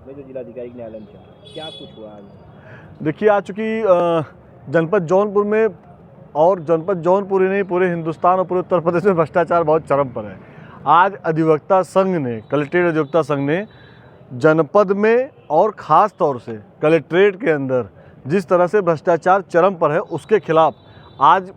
में जो जिलाधिकारी के न्यायालय में चल रहा है, क्या कुछ हुआ आज? देखिए, आज चूँकि जनपद जौनपुर में और जनपद जौनपुर ही नहीं पूरे हिंदुस्तान और पूरे उत्तर प्रदेश में भ्रष्टाचार बहुत चरम पर है। आज अधिवक्ता संघ ने, कलेक्ट्रेट अधिवक्ता संघ ने जनपद में और ख़ास तौर से कलेक्ट्रेट के अंदर जिस तरह से भ्रष्टाचार चरम पर है उसके खिलाफ आज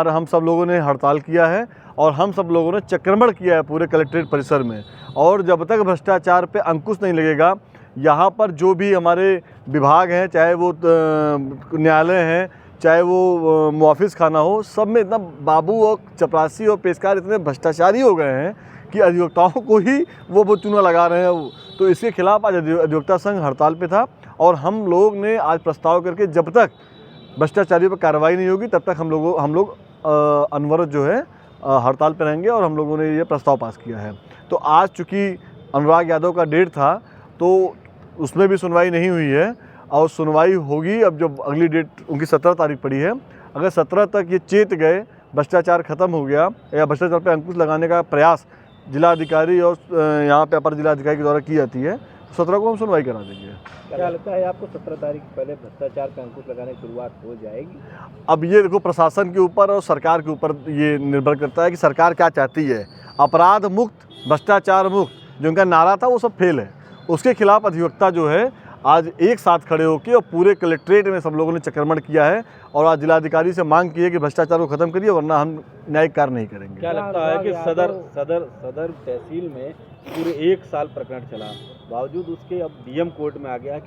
हम सब लोगों ने हड़ताल किया है और हम सब लोगों ने चक्रमण किया है पूरे कलेक्ट्रेट परिसर में। और जब तक भ्रष्टाचार पे अंकुश नहीं लगेगा, यहाँ पर जो भी हमारे विभाग हैं, चाहे वो न्यायालय हैं, चाहे वो मुआफिस खाना हो, सब में इतना बाबू और चपरासी और पेशकार इतने भ्रष्टाचारी हो गए हैं कि अधिवक्ताओं को ही वो चूना लगा रहे हैं। तो इसके खिलाफ आज अधिवक्ता संघ हड़ताल पे था और हम लोग ने आज प्रस्ताव करके जब तक भ्रष्टाचारियों पर कार्रवाई नहीं होगी तब तक हम लोग अनवरत जो है हड़ताल पर रहेंगे और हम लोगों ने ये प्रस्ताव पास किया है। तो आज चूँकि अनुराग यादव का डेट था तो उसमें भी सुनवाई नहीं हुई है और सुनवाई होगी। अब जब अगली डेट उनकी 17 तारीख पड़ी है, अगर 17 तक ये चेत गए, भ्रष्टाचार खत्म हो गया या भ्रष्टाचार पर अंकुश लगाने का प्रयास जिलाधिकारी और यहाँ पे अपर जिलाधिकारी के द्वारा की जाती है, 17 को हम सुनवाई करा देंगे। क्या लगता है आपको 17 तारीख पहले भ्रष्टाचार पर अंकुश लगाने की शुरुआत हो जाएगी? अब ये देखो, प्रशासन के ऊपर और सरकार के ऊपर ये निर्भर करता है कि सरकार क्या चाहती है। अपराध मुक्त, भ्रष्टाचार मुक्त जो उनका नारा था वो सब फेल है। उसके खिलाफ अधिवक्ता जो है आज एक साथ खड़े होकर और पूरे कलेक्ट्रेट में सब लोगों ने चक्रमण किया है और आज जिलाधिकारी से मांग की है कि भ्रष्टाचार को खत्म करिए वरना हम न्यायिक कार्य नहीं करेंगे। क्या लगता है कि सदर तहसील में पूरे 1 साल प्रकरण चला, बावजूद उसके अब डीएम कोर्ट में आ गया,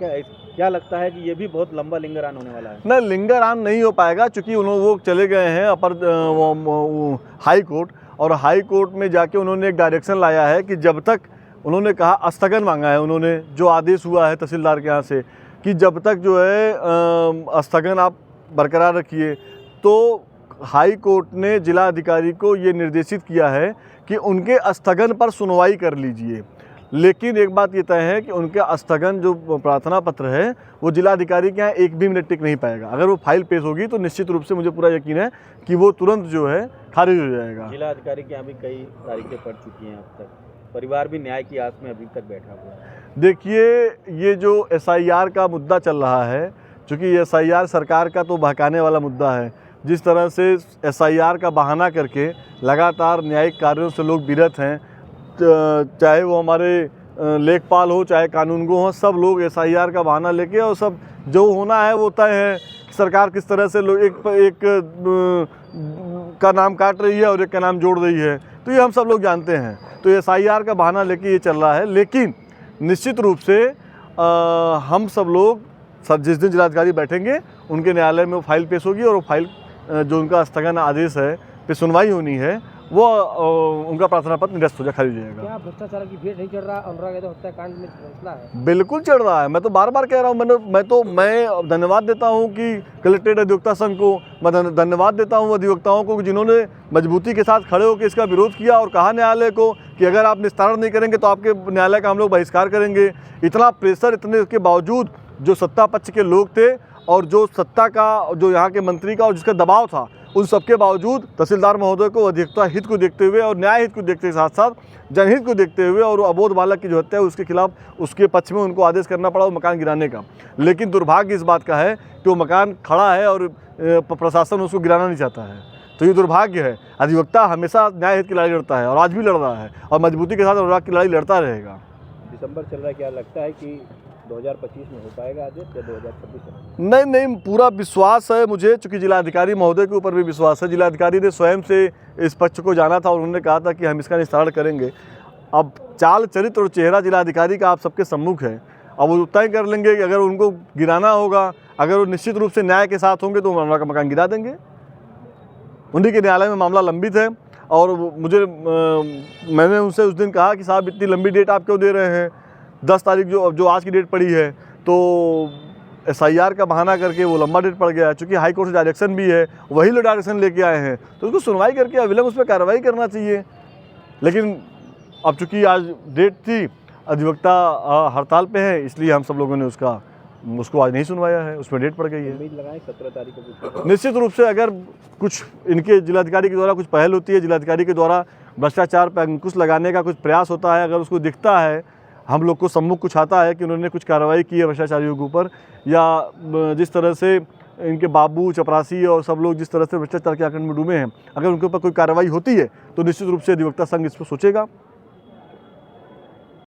क्या लगता है कि ये भी बहुत लंबा लिंगरान होने वाला है? नहीं, लिंगरान नहीं हो पाएगा क्योंकि वो चले गए हैं अपर हाई कोर्ट और हाई कोर्ट में जाके उन्होंने एक डायरेक्शन लाया है कि जब तक, उन्होंने कहा स्थगन मांगा है उन्होंने, जो आदेश हुआ है तहसीलदार के यहाँ से कि जब तक जो है स्थगन आप बरकरार रखिए। तो हाई कोर्ट ने जिला अधिकारी को ये निर्देशित किया है कि उनके स्थगन पर सुनवाई कर लीजिए। लेकिन एक बात ये तय है कि उनके स्थगन जो प्रार्थना पत्र है वो जिलाधिकारी के यहाँ 1 भी मिनट टिक नहीं पाएगा। अगर वो फाइल पेश होगी तो निश्चित रूप से मुझे पूरा यकीन है कि वो तुरंत जो है खारिज हो जाएगा। जिलाधिकारी के यहाँ भी कई तारीखें पड़ चुकी हैं, अब तक परिवार भी न्याय की आस में अभी तक बैठा हुआ है। देखिए, ये जो SIR का मुद्दा चल रहा है, चूँकि SIR सरकार का तो बहकाने वाला मुद्दा है, जिस तरह से SIR का बहाना करके लगातार न्यायिक कार्यों से लोग विरत हैं, चाहे वो हमारे लेखपाल हो चाहे कानूनगो हो, सब लोग SIR का बहाना लेके और सब जो होना है वो तय है। सरकार किस तरह से लोग एक का नाम काट रही है और एक का नाम जोड़ रही है, तो ये हम सब लोग जानते हैं। तो SIR का बहाना लेके ये चल रहा है। लेकिन निश्चित रूप से हम सब लोग जिस दिन जिलाधिकारी बैठेंगे उनके न्यायालय में वो फाइल पेश होगी और वो फाइल जो उनका स्थगन आदेश है पे सुनवाई होनी है वो उनका प्रार्थना पत्र निरस्त हो जाए, खारिज हो जाएगा। क्या भ्रष्टाचार की भेंट नहीं चढ़ रहा? अनुराग यादव हत्याकांड में फैसला है, बिल्कुल चढ़ रहा है। मैं तो बार बार कह रहा हूँ, मैं धन्यवाद देता हूँ कि कलेक्ट्रेट अधिवक्ता संघ को, मैं धन्यवाद देता हूँ अधिवक्ताओं को जिन्होंने मजबूती के साथ खड़े होकर इसका विरोध किया और कहा न्यायालय को कि अगर आप निस्तारण नहीं करेंगे तो आपके न्यायालय का हम लोग बहिष्कार करेंगे। इतना प्रेशर, इतने के बावजूद जो सत्ता पक्ष के लोग थे और जो सत्ता का, जो यहाँ के मंत्री का और जिसका दबाव था, उन सबके बावजूद तहसीलदार महोदय को अधिवक्ता हित को देखते हुए और न्याय हित को देखते के साथ साथ जनहित को देखते हुए और अबोध बालक की जो हत्या है उसके खिलाफ उसके पक्ष में उनको आदेश करना पड़ा वो मकान गिराने का। लेकिन दुर्भाग्य इस बात का है कि वो मकान खड़ा है और प्रशासन उसको गिराना नहीं चाहता है। तो ये दुर्भाग्य है। अधिवक्ता हमेशा न्याय हित की लड़ाई लड़ता है और आज भी लड़ रहा है और मजबूती के साथ अनुराग की लड़ाई लड़ता रहेगा। दिसंबर चल रहा है, क्या लगता है कि 2025 में हो पाएगा आदेश या 2026 में? नहीं, पूरा विश्वास है मुझे, चूँकि जिलाधिकारी महोदय के ऊपर भी विश्वास है। जिलाधिकारी ने स्वयं से इस पक्ष को जाना था और उन्होंने कहा था कि हम इसका निस्तारण करेंगे। अब चाल चरित्र और चेहरा जिलाधिकारी का आप सबके सम्मुख है। अब वो तय कर लेंगे कि अगर उनको गिराना होगा, अगर वो निश्चित रूप से न्याय के साथ होंगे तो अनुराग का मकान गिरा देंगे। उन्हीं के न्यायालय में मामला लंबित है और मुझे मैंने उनसे उस दिन कहा कि साहब इतनी लंबी डेट आप क्यों दे रहे हैं? 10 तारीख जो आज की डेट पड़ी है तो SIR का बहाना करके वो लंबा डेट पड़ गया। चूँकि हाई कोर्ट से डायरेक्शन भी है, वही लोग डायरेक्शन लेके आए हैं तो उसको सुनवाई करके अविलंब उस पर कार्रवाई करना चाहिए। लेकिन अब चूँकि आज डेट थी, अधिवक्ता हड़ताल पे है, इसलिए हम सब लोगों ने उसको आज नहीं सुनवाया है, उसमें डेट पड़ गई है। उम्मीद लगाएं 17 तारीख को निश्चित रूप से अगर कुछ इनके जिलाधिकारी के द्वारा कुछ पहल होती है, जिलाधिकारी के द्वारा भ्रष्टाचार पर अंकुश लगाने का कुछ प्रयास होता है, अगर उसको दिखता है हम लोग को सम्मुख कुछ आता है कि उन्होंने कुछ कार्रवाई की है भ्रष्टाचारियों के ऊपर, या जिस तरह से इनके बाबू, चपरासी और सब लोग जिस तरह से भ्रष्टाचार के आंकड़े में डूबे हैं, अगर उनके ऊपर कोई कार्रवाई होती है तो निश्चित रूप से अधिवक्ता संघ इस पर सोचेगा।